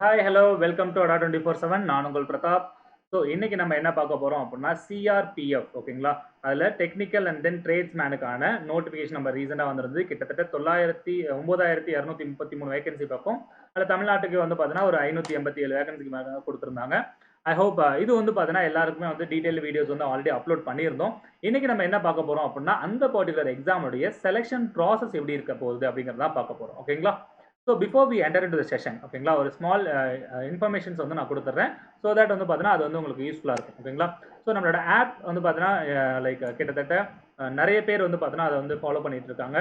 Hi, hello, welcome to ADDA247. நான் உங்கள் Pratap. So இன்னைக்கு நம்ம என்ன பார்க்க போகிறோம் அப்படின்னா CRPF ஓகேங்களா. அதில் டெக்னிக்கல் அண்ட் தென் ட்ரேட்ஸ்மேனுக்கான நோட்டிஃபிகேஷன் நம்ம ரீசெண்டாக வந்திருந்தது. கிட்டத்தட்ட 9233 வேகன்சி பார்ப்போம். அதில் தமிழ்நாட்டுக்கு வந்து பார்த்தீங்கன்னா ஒரு 587 வேகன்சிக்கு மேலே கொடுத்துருந்தாங்க. ஐ ஹோப் இது வந்து பார்த்தீங்கன்னா எல்லாருக்குமே வந்து டீட்டெயில் வீடியோஸ் வந்து ஆல்ரெடி அப்லோட் பண்ணியிருந்தோம். இன்னைக்கு நம்ம என்ன பார்க்க போகிறோம் அப்படின்னா அந்த பர்டிகுலர் எக்ஸாமுடைய செலெக்ஷன் ப்ராசஸ் எப்படி இருக்க போகுது அப்படிங்கிறத பார்க்க போகிறோம் ஓகேங்களா. So before we enter into the session ஓகேங்களா, ஒரு ஸ்மால் இன்ஃபர்மேஷன்ஸ் வந்து நான் கொடுத்துட்றேன். ஸோ தட் வந்து பார்த்தீங்கன்னா அது வந்து உங்களுக்கு யூஸ்ஃபுல்லாக இருக்கும் ஓகேங்களா. ஸோ நம்மளோட ஆப் வந்து பார்த்தீங்கன்னா லைக் கிட்டத்தட்ட நிறைய பேர் வந்து பார்த்தீங்கன்னா அதை வந்து ஃபாலோ பண்ணிட்டு இருக்காங்க.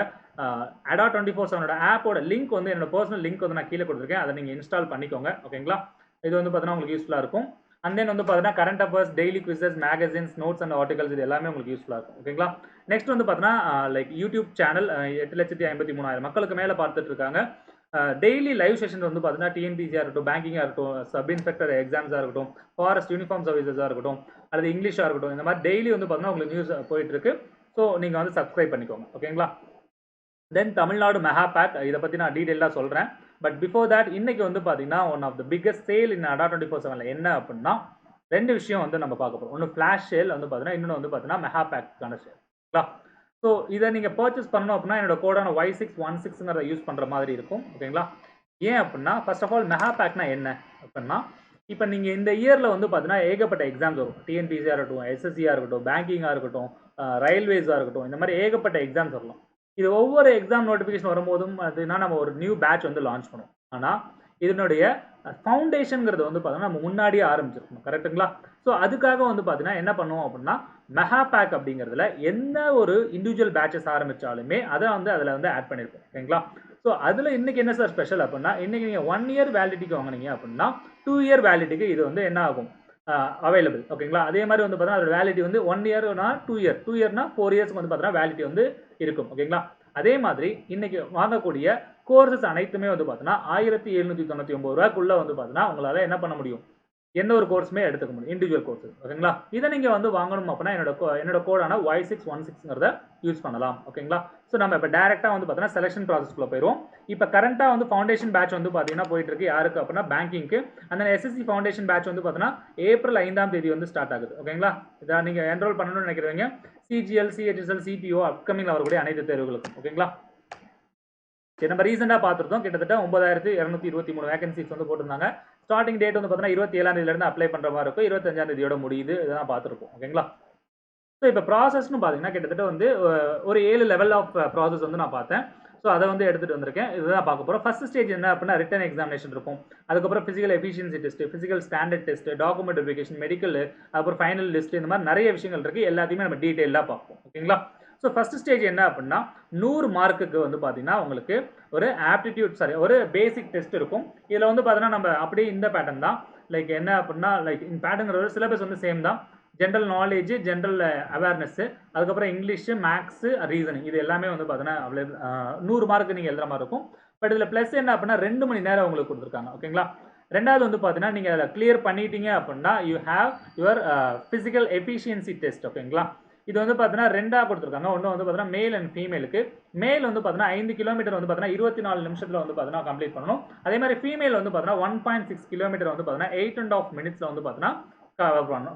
ADDA247 ஆப்போட லிங்க் வந்து என்னோட பர்சனல் லிங்க் வந்து நான் கீழே கொடுத்துருக்கேன். அதை நீங்கள் இன்ஸ்டால் பண்ணிக்கோங்க ஓகேங்களா. இது வந்து பார்த்தீங்கன்னா உங்களுக்கு யூஸ்ஃபுல்லாக இருக்கும். அண்ட் தென் வந்து பார்த்தீங்கன்னா current affairs, daily quizzes, magazines, notes and articles இது எல்லாமே உங்களுக்கு யூஸ்ஃபுல்லாக இருக்கும் ஓகேங்களா. நெக்ஸ்ட் வந்து பார்த்தீங்கன்னா லைக் யூடியூப் சேனல் 8,53,000 மக்களுக்கு மேலே பார்த்துட்டு இருக்காங்க. டெய்லி லைவ் செஷன் வந்து பார்த்தீங்கன்னா டிஎன்பிசியாக இருக்கட்டும், பேங்கிங்காக இருக்கட்டும், சப் இன்ஸ்பெக்டர் எக்ஸாம்ஸாக இருக்கட்டும், ஃபாரஸ்ட் யூனிஃபார்ம் சர்வீசஸாக இருக்கட்டும், அல்லது இங்கிலீஷாக இருக்கட்டும், இந்த மாதிரி டெய்லி வந்து பார்த்தீங்கன்னா உங்களுக்கு நியூஸ் போயிட்டு இருக்கு. ஸோ நீங்கள் வந்து சப்ஸ்கிரைப் பண்ணிக்கோங்க ஓகேங்களா. தென் தமிழ்நாடு மெகாபேக் இதை பற்றி நான் டீட்டெயிலாக சொல்கிறேன். பட் பிஃபோர் தட் இன்னைக்கு வந்து பார்த்தீங்கன்னா one of the biggest sale in ADDA247 என்ன அப்படின்னா ரெண்டு விஷயம் வந்து நம்ம பார்க்க போகிறோம். ஒன்று ஃப்ளாஷ் சேல் வந்து பார்த்தீங்கன்னா, இன்னொன்று வந்து பார்த்தீங்கன்னா மெகாபேக்கான சேல் ஓகேங்களா. ஸோ இதை நீங்கள் பர்ச்சேஸ் பண்ணணும் அப்படின்னா என்னோட கோடான Y616 யூஸ் பண்ணுற மாதிரி இருக்கும் ஓகேங்களா. ஏன் அப்படின்னா ஃபர்ஸ்ட் ஆஃப் ஆல் மெகாபேக்னா என்ன அப்படின்னா, இப்போ நீங்கள் இந்த இயரில் வந்து பார்த்தீங்கன்னா ஏகப்பட்ட எக்ஸாம்ஸ் வரும். டிஎன்பிசியாக இருக்கட்டும், எஸ்எஸ்சியாக இருக்கட்டும், பேங்கிங்காக இருக்கட்டும், ரயில்வேஸாக இருக்கட்டும், இந்த மாதிரி ஏகப்பட்ட எக்ஸாம்ஸ் வரலாம். இது ஒவ்வொரு எக்ஸாம் நோட்டிஃபிகேஷன் வரும்போதும் அதுனா நம்ம ஒரு நியூ பேட்ச் வந்து லான்ச் பண்ணுவோம். ஆனால் இதனுடைய ஃபவுண்டேஷனுங்கிறது வந்து பார்த்தீங்கன்னா நம்ம முன்னாடியே ஆரம்பிச்சிருக்கணும் கரெக்டுங்களா. ஸோ அதுக்காக வந்து பார்த்தீங்கன்னா என்ன பண்ணுவோம் அப்படின்னா மெகாபேக் அப்படிங்கிறதுல எந்த ஒரு இண்டிவிஜுவல் பேட்சஸ் ஆரம்பித்தாலுமே அதை வந்து அதில் வந்து ஆட் பண்ணியிருக்கோம் ஓகேங்களா. ஸோ அதில் இன்னைக்கு என்ன சார் ஸ்பெஷல் அப்படின்னா, இன்னைக்கு நீங்கள் 1 இயர் வேலிடிட்டிக்கு வாங்கினீங்க அப்படின்னா 2 இயர் வேலிடிட்டிக்கு இது வந்து என்ன ஆகும் அவைலபிள் ஓகேங்களா. அதே மாதிரி வந்து பார்த்தீங்கன்னா அதோட வேலிட்டி வந்து 1 இயர்னா 2 இயர், 2 இயர்னா 4 இயர்ஸ்க்கு வந்து பார்த்தீங்கன்னா வேலிட்டி வந்து இருக்கும் ஓகேங்களா. அதே மாதிரி இன்னைக்கு வாங்கக்கூடிய கோர்சஸ் அனைத்துமே வந்து பார்த்தீங்கன்னா 1799 ரூபாய்க்குள்ள வந்து பார்த்தீங்கன்னா உங்களால் என்ன பண்ண முடியும், எந்த ஒரு கோர்ஸுமே எடுத்துக்க முடியும், இண்டிவிஜுவல் கோர்ஸஸ் ஓகேங்களா. இதை நீங்கள் வந்து வாங்கணும் அப்படின்னா என்னோட கோடான Y616 யூஸ் பண்ணலாம் ஓகேங்களா. ஸோ நம்ம இப்போ டேரெக்டாக வந்து பார்த்தீங்கன்னா செலெக்ஷன் ப்ராசஸ்க்குள்ள போயிடுவோம். இப்போ கரண்ட்டாக வந்து ஃபவுண்டேஷன் பேட்ச் வந்து பார்த்தீங்கன்னா போயிட்டு இருக்கு யாருக்கு அப்படின்னா பேங்கிங்க்கு. அந்த எஸ்எஸ்சி ஃபவுண்டேஷன் பேட்ச் வந்து பார்த்தீங்கன்னா ஏப்ரல் 5ஆம் தேதி வந்து ஸ்டார்ட் ஆகுது ஓகேங்களா. இதை நீங்கள் என்ரோல் பண்ணணும்னு நினைக்கிறவங்க CGL, CHSL, CPO அப்கமிங்ல வரக்கூடிய அனைத்து தேர்வுகளுக்கும் ஓகேங்களா. சரி, நம்ம ரீசெண்டாக பார்த்துருந்தோம் கிட்டத்தட்ட 9223 வேகன்சிஸ் வந்து போட்டிருந்தாங்க. ஸ்டார்டிங் டேட் வந்து பார்த்தீங்கன்னா 27ஆம் தேதியிலேருந்து அப்ளை பண்ணுற மாதிரி இருக்கும், 25ஆம் தேதியோட முடியுது, இதெல்லாம் பார்த்துருப்போம் ஓகேங்களா. ஸோ இப்போ ப்ராசஸ்னு பார்த்தீங்கன்னா கிட்டத்தட்ட வந்து ஒரு 7 லெவல் ஆஃப் ப்ராசஸ் வந்து நான் பார்த்தேன். ஸோ அதை வந்து எடுத்துகிட்டு வந்திருக்கேன், இதுதான் பார்க்க போகிறோம். ஃபர்ஸ்ட் ஸ்டேஜ் என்ன அப்படின்னா ரிட்டன் எக்ஸாமினேஷன் இருக்கும். அதுக்கப்புறம் physical efficiency test, physical standard test, document verification, medical, அப்புறம் ஃபைனல் லிஸ்ட், இந்த மாதிரி நிறைய விஷயங்கள் இருக்குது. எல்லாத்தையுமே நம்ம டீட்டெயிலாக பார்ப்போம் ஓகேங்களா. ஸோ ஃபர்ஸ்ட் ஸ்டேஜ் என்ன அப்படின்னா 100 மார்க்குக்கு வந்து பார்த்தீங்கன்னா உங்களுக்கு ஒரு ஆப்டிடியூட் ஒரு பேசிக் டெஸ்ட் இருக்கும். இதில் வந்து பார்த்தீங்கன்னா நம்ம அப்படியே இந்த பேட்டர்ன் தான், லைக் என்ன அப்படின்னா லைக் இந்த பேட்டர்ங்கிற சிலபஸ் வந்து சேம் தான். ஜென்ரல் நாலேஜ், ஜென்ரல் அவேர்னஸ், அதுக்கப்புறம் இங்கிலீஷ், மேக்ஸ், ரீசனிங், இது எல்லாமே வந்து பார்த்தீங்கன்னா அவைலபிள் 100 மார்க்கு நீங்கள் எழுதுற மாதிரி இருக்கும். பட் இதில் ப்ளஸ் என்ன அப்படின்னா 2 மணி நேரம் உங்களுக்கு கொடுத்துருக்காங்க ஓகேங்களா. ரெண்டாவது வந்து பார்த்தீங்கன்னா நீங்கள் அதில் கிளியர் பண்ணிட்டீங்க அப்படின்னா you have your physical efficiency test ஓகேங்களா. இது வந்து பார்த்தீங்கன்னா ரெண்டாக கொடுத்துருக்காங்க. ஒன்று வந்து பார்த்தீங்கன்னா மேல் அண்ட் ஃபீமேலுக்கு. மேல் வந்து பார்த்தீங்கன்னா 5 கிலோமீட்டர் வந்து பார்த்தீங்கன்னா 24 நிமிஷத்தில் வந்து பார்த்தீங்கன்னா கம்ப்ளீட் பண்ணணும். அதே மாதிரி ஃபீமேல் வந்து பார்த்தீங்கன்னா 1.6 கிலோமீட்டர் வந்து பார்த்தீங்கன்னா 8.5 மினிட்ஸில் வந்து பார்த்தீங்கன்னா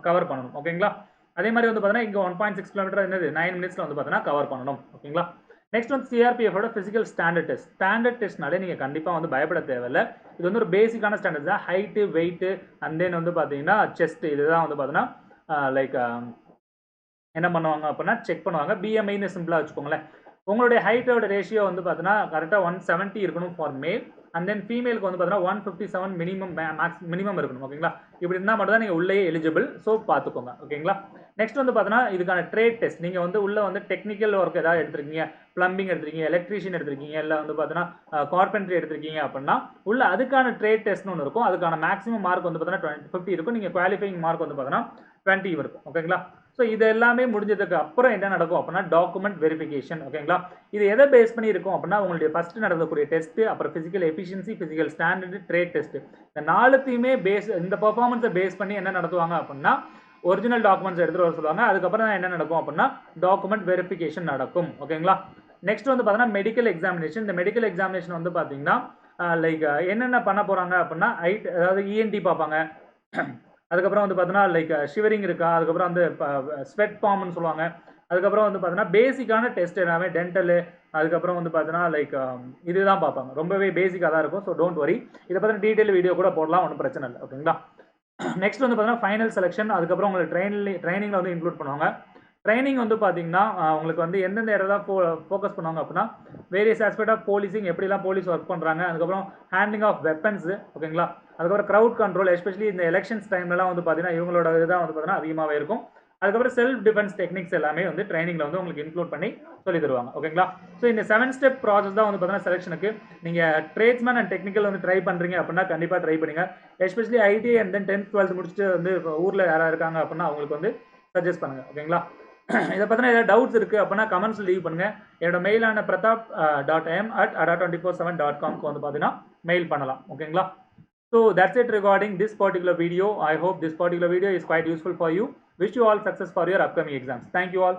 கவர் பண்ணணும் ஓகேங்களா. அதே மாதிரி வந்து பார்த்தீங்கன்னா இங்கே 1.6 கிலோமீட்டர் என்னது 9 மினிட்ஸில் வந்து பார்த்தீங்கன்னா கவர் பண்ணணும் ஓகேங்களா. நெக்ஸ்ட் வந்து CRPFோட ஃபிசிக்கல் ஸ்டாண்டர்ட் டெஸ்ட். ஸ்டாண்டர்ட் டெஸ்ட்னாலே நீங்கள் கண்டிப்பாக வந்து பயப்பட தேவையில்லை. இது வந்து ஒரு பேசிக்கான ஸ்டாண்டர்ட் தான். ஹைட்டு, வெயிட்டு, அண்ட் தென் வந்து பார்த்தீங்கன்னா செஸ்ட், இதுதான் வந்து பார்த்தீங்கன்னா லைக் என்ன பண்ணுவாங்க அப்படின்னா செக் பண்ணுவாங்க. BMIன்னு சிம்பிளாக வச்சுக்கோங்களேன். உங்களுடைய ஹைட்டோட ரேஷியோ வந்து பார்த்தீங்கன்னா கரெக்டாக 170 இருக்கணும் ஃபார் மேல். அண்ட் தென் ஃபீமேலுக்கு வந்து பார்த்தீங்கன்னா 157 மினிமம் இருக்கணும் ஓகேங்களா. இப்படி இருந்தால் மட்டும் தான் நீங்கள் உள்ளே எலிஜிபிள். ஸோ பார்த்துக்கோங்க ஓகேங்களா. நெக்ஸ்ட் வந்து பார்த்தீங்கன்னா இதுக்கான ட்ரேட் டெஸ்ட். நீங்கள் வந்து உள்ளே வந்து டெக்னிக்கல் ஒர்க் ஏதாவது எடுத்துருக்கீங்க, பிளம்பிங் எடுத்துருக்கீங்க, எலக்ட்ரீஷியன் எடுத்துருக்கீங்க, இல்லை வந்து பார்த்தீங்கன்னா கார்பென்ட்ரி எடுத்துருக்கீங்க அப்படின்னா உள்ள அதுக்கான ட்ரேட் டெஸ்ட்னு ஒன்று இருக்கும். அதுக்கான மேக்ஸிமம் மார்க் வந்து பார்த்தீங்கன்னா 50 இருக்கும். நீங்கள் குவாலிஃபைங் மார்க் வந்து பார்த்தீங்கன்னா 20 இருக்கும் ஓகேங்களா. ஸோ இது எல்லாமே முடிஞ்சதுக்கு அப்புறம் என்ன நடக்கும் அப்படின்னா டாக்குமெண்ட் வெரிஃபிகேஷன் ஓகேங்களா. இது எதை பேஸ் பண்ணி இருக்கும் அப்படின்னா உங்களுடைய ஃபர்ஸ்ட் நடக்கக்கூடிய டெஸ்ட், அப்புறம் physical efficiency, physical standard, trade test, இந்த நாலுத்தையுமே இந்த பெர்ஃபார்மன்ஸை பேஸ் பண்ணி என்ன நடத்துவாங்க அப்படின்னா ஒரிஜினல் டாக்குமெண்ட்ஸ் எடுத்துகிட்டு வர சொல்லுவாங்க. அதுக்கப்புறம் தான் என்ன நடக்கும் அப்படின்னா டாக்குமெண்ட் வெரிஃபிகேஷன் நடக்கும் ஓகேங்களா. நெக்ஸ்ட் வந்து பார்த்தீங்கன்னா மெடிக்கல் எக்ஸாமினேஷன். இந்த மெடிக்கல் எக்ஸாமினேஷன் வந்து பார்த்தீங்கன்னா லைக் என்னென்ன பண்ண போகிறாங்க அப்படின்னா அதாவது இஎன்டி பார்ப்பாங்க. அதுக்கப்புறம் வந்து பார்த்தீங்கன்னா லைக் ஷிவரிங் இருக்கா, அதுக்கப்புறம் வந்து ஸ்வெட் ஃபார்ம்னு சொல்லுவாங்க. அதுக்கப்புறம் வந்து பார்த்தீங்கன்னா பேசிக்கான டெஸ்ட் எல்லாமே டென்டலு, அதுக்கப்புறம் வந்து பார்த்தீங்கன்னா லைக் இதுதான் பார்ப்பாங்க. ரொம்பவே பேசிக்காக தான் இருக்கும். ஸோ டோன்ட் வரி, இதை பற்றின டீட்டெயில் வீடியோ கூட போடலாம், ஒன்றும் பிரச்சனை இல்லை. ஓகேங்களா. நெக்ஸ்ட் வந்து பார்த்தீங்கன்னா ஃபைனல் செலெக்ஷன், அதுக்கப்புறம் உங்களுக்கு ட்ரைனிங்கில் வந்து இன்க்ளூட் பண்ணுவாங்க. ட்ரைனிங் வந்து பார்த்தீங்கன்னா உங்களுக்கு வந்து எந்தெந்த இடத்துல ஃபோக்கஸ் பண்ணுவாங்க அப்படின்னா வேரியஸ் ஆஸ்பெக்ட் ஆஃப் போலீசிங், எப்படிலாம் போலீஸ் ஒர்க் பண்ணுறாங்க, அதுக்கப்புறம் ஹேண்ட்லிங் ஆஃப் வெப்பன்ஸு. ஓகேங்களா. அதுக்கப்புறம் க்ரௌட் கண்ட்ரோல், எஸ்பெஷலி இந்த எலெக்ஷன்ஸ் டைம்லலாம் வந்து பார்த்தீங்கன்னா இவங்களோட இதுதான் வந்து பார்த்தீங்கன்னா அதிகமாகவே இருக்கும். அதுக்கப்புறம் செல்ஃப் டிஃபென்ஸ் டெக்னிக்ஸ் எல்லாமே வந்து ட்ரைனிங்கில் வந்து உங்களுக்கு இன்க்ளூட் பண்ணி சொல்லி தருவாங்க. ஓகேங்களா. ஸோ இந்த 7 ஸ்டெப் ப்ராசஸ் தான் வந்து பார்த்தீங்கன்னா செலெக்ஷனுக்கு. நீங்கள் ட்ரேட்ஸ்மேன் அண்ட் டெக்னிக்கல் வந்து ட்ரை பண்ணுறீங்க அப்படின்னா கண்டிப்பாக ட்ரை பண்ணுங்க. Especially ID and then 10th 12th முடிச்சுட்டு வந்து ஊரில் யாராவது இருக்காங்க அப்படின்னா அவங்களுக்கு வந்து சஜஸ்ட் பண்ணுங்க. ஓகேங்களா. இதை பற்றின ஏதாவது டவுட்ஸ் இருக்குது அப்படின்னா கமெண்ட்ஸ் லீவ் பண்ணுங்கள். என்னோட மெயிலான pratap.m@adda247.com வந்து பார்த்தீங்கன்னா மெயில் பண்ணலாம். ஓகேங்களா. So that's it regarding this particular video. I hope this particular video is quite useful for you. Wish you all success for your upcoming exams. Thank you all.